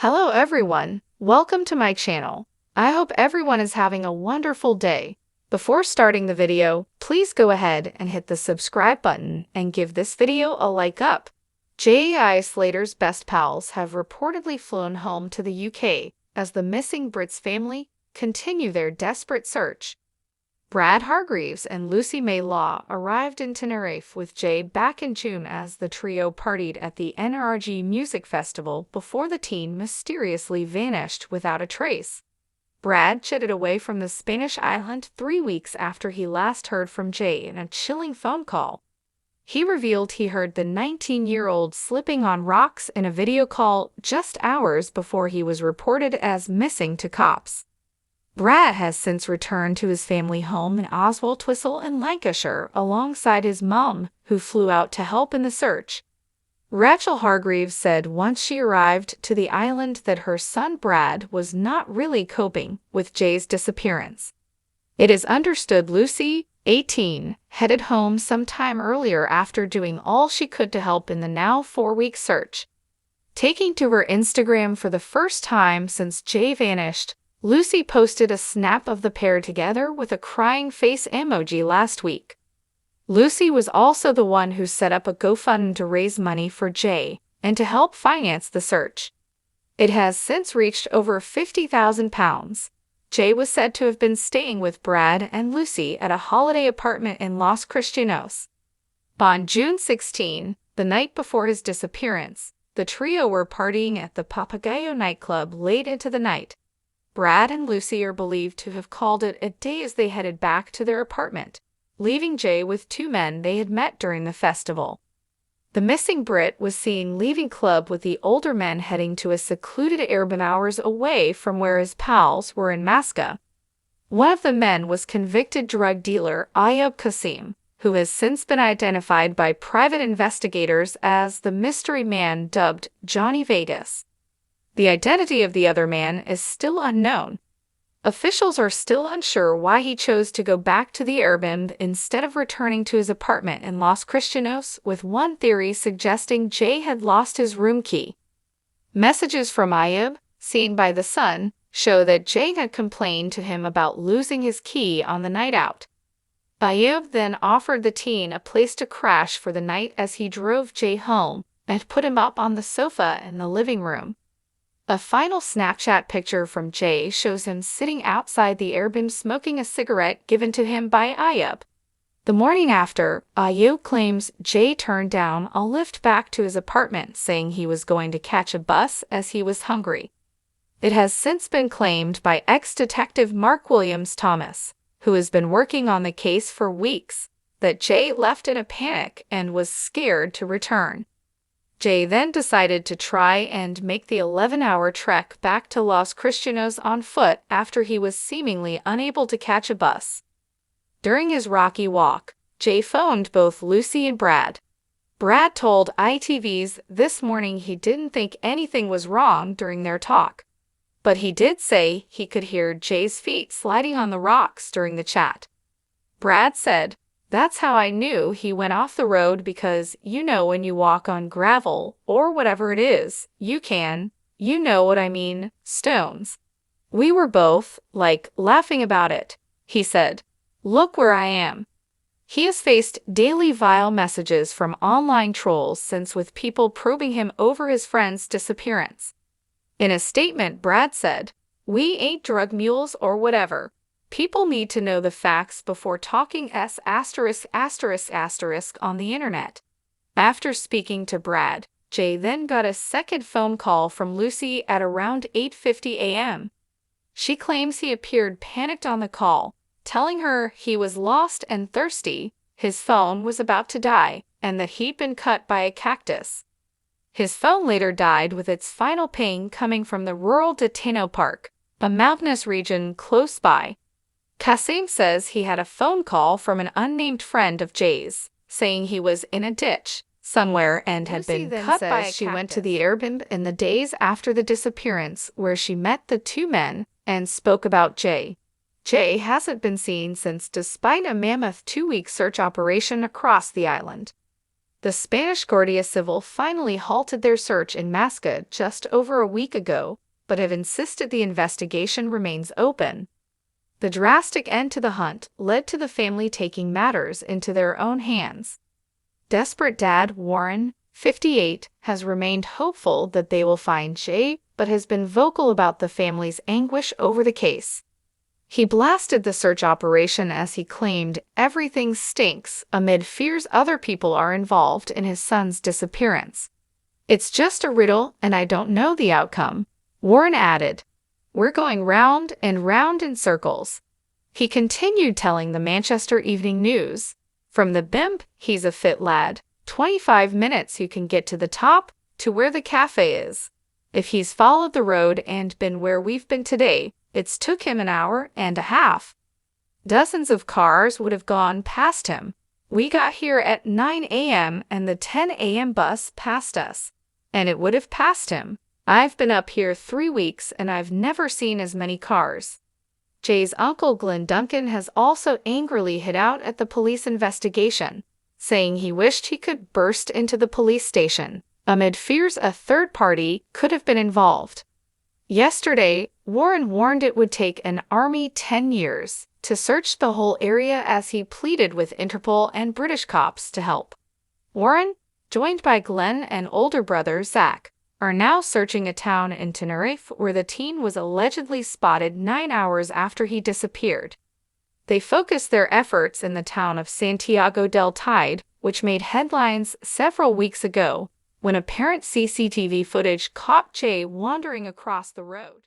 Hello everyone, welcome to my channel. I hope everyone is having a wonderful day. Before starting the video, please go ahead and hit the subscribe button and give this video a like up. J.I. Slater's best pals have reportedly flown home to the UK as the missing Brit's family continue their desperate search. Brad Hargreaves and Lucy May Law arrived in Tenerife with Jay back in June as the trio partied at the NRG Music Festival before the teen mysteriously vanished without a trace. Brad jetted away from the Spanish island 3 weeks after he last heard from Jay in a chilling phone call. He revealed he heard the 19-year-old slipping on rocks in a video call just hours before he was reported as missing to cops. Brad has since returned to his family home in Oswaldtwistle in Lancashire alongside his mum, who flew out to help in the search. Rachel Hargreaves said once she arrived to the island that her son Brad was not really coping with Jay's disappearance. It is understood Lucy, 18, headed home sometime earlier after doing all she could to help in the now 4-week search. Taking to her Instagram for the first time since Jay vanished, Lucy posted a snap of the pair together with a crying face emoji last week. Lucy was also the one who set up a GoFundMe to raise money for Jay and to help finance the search. It has since reached over £50,000. Jay was said to have been staying with Brad and Lucy at a holiday apartment in Los Cristianos. On June 16, the night before his disappearance, the trio were partying at the Papagayo nightclub late into the night. Brad and Lucy are believed to have called it a day as they headed back to their apartment, leaving Jay with 2 men they had met during the festival. The missing Brit was seen leaving club with the older men heading to a secluded airbnb hours away from where his pals were in Masca. One of the men was convicted drug dealer Ayub Qasim, who has since been identified by private investigators as the mystery man dubbed Johnny Vegas. The identity of the other man is still unknown. Officials are still unsure why he chose to go back to the Airbnb instead of returning to his apartment in Los Cristianos, with one theory suggesting Jay had lost his room key. Messages from Ayub, seen by The Sun, show that Jay had complained to him about losing his key on the night out. Ayub then offered the teen a place to crash for the night as he drove Jay home and put him up on the sofa in the living room. A final Snapchat picture from Jay shows him sitting outside the Airbnb smoking a cigarette given to him by Ayub. The morning after, Ayub claims Jay turned down a lift back to his apartment, saying he was going to catch a bus as he was hungry. It has since been claimed by ex-detective Mark Williams Thomas, who has been working on the case for weeks, that Jay left in a panic and was scared to return. Jay then decided to try and make the 11-hour trek back to Los Cristianos on foot after he was seemingly unable to catch a bus. During his rocky walk, Jay phoned both Lucy and Brad. Brad told ITV's This Morning he didn't think anything was wrong during their talk, but he did say he could hear Jay's feet sliding on the rocks during the chat. Brad said, "That's how I knew he went off the road because, you know, when you walk on gravel or whatever it is, you know what I mean, stones. We were both, laughing about it," he said. "Look where I am." He has faced daily vile messages from online trolls since, with people probing him over his friend's disappearance. In a statement, Brad said, "We ain't drug mules or whatever. People need to know the facts before talking on the internet." After speaking to Brad, Jay then got a second phone call from Lucy at around 8:50 a.m. She claims he appeared panicked on the call, telling her he was lost and thirsty, his phone was about to die, and that he'd been cut by a cactus. His phone later died, with its final ping coming from the rural Deteno Park, a mountainous region close by. Qasim says he had a phone call from an unnamed friend of Jay's, saying he was in a ditch somewhere and had been cut by a cactus. She went to the Airbnb in the days after the disappearance, where she met the 2 men and spoke about Jay. Jay hasn't been seen since, despite a mammoth 2-week search operation across the island. The Spanish Guardia Civil finally halted their search in Masca just over a week ago, but have insisted the investigation remains open. The drastic end to the hunt led to the family taking matters into their own hands. Desperate dad Warren, 58, has remained hopeful that they will find Jay, but has been vocal about the family's anguish over the case. He blasted the search operation as he claimed everything stinks amid fears other people are involved in his son's disappearance. "It's just a riddle and I don't know the outcome," Warren added. "We're going round and round in circles." He continued telling the Manchester Evening News, "From the bimp, he's a fit lad, 25 minutes you can get to the top, to where the cafe is. If he's followed the road and been where we've been today, it's took him an hour and a half. Dozens of cars would have gone past him. We got here at 9 a.m. and the 10 a.m. bus passed us, and it would have passed him. I've been up here 3 weeks and I've never seen as many cars." Jay's uncle Glenn Duncan has also angrily hit out at the police investigation, saying he wished he could burst into the police station, amid fears a third party could have been involved. Yesterday, Warren warned it would take an army 10 years to search the whole area as he pleaded with Interpol and British cops to help. Warren, joined by Glenn and older brother Zach, are now searching a town in Tenerife where the teen was allegedly spotted 9 hours after he disappeared. They focused their efforts in the town of Santiago del Tide, which made headlines several weeks ago when apparent CCTV footage caught Jay wandering across the road.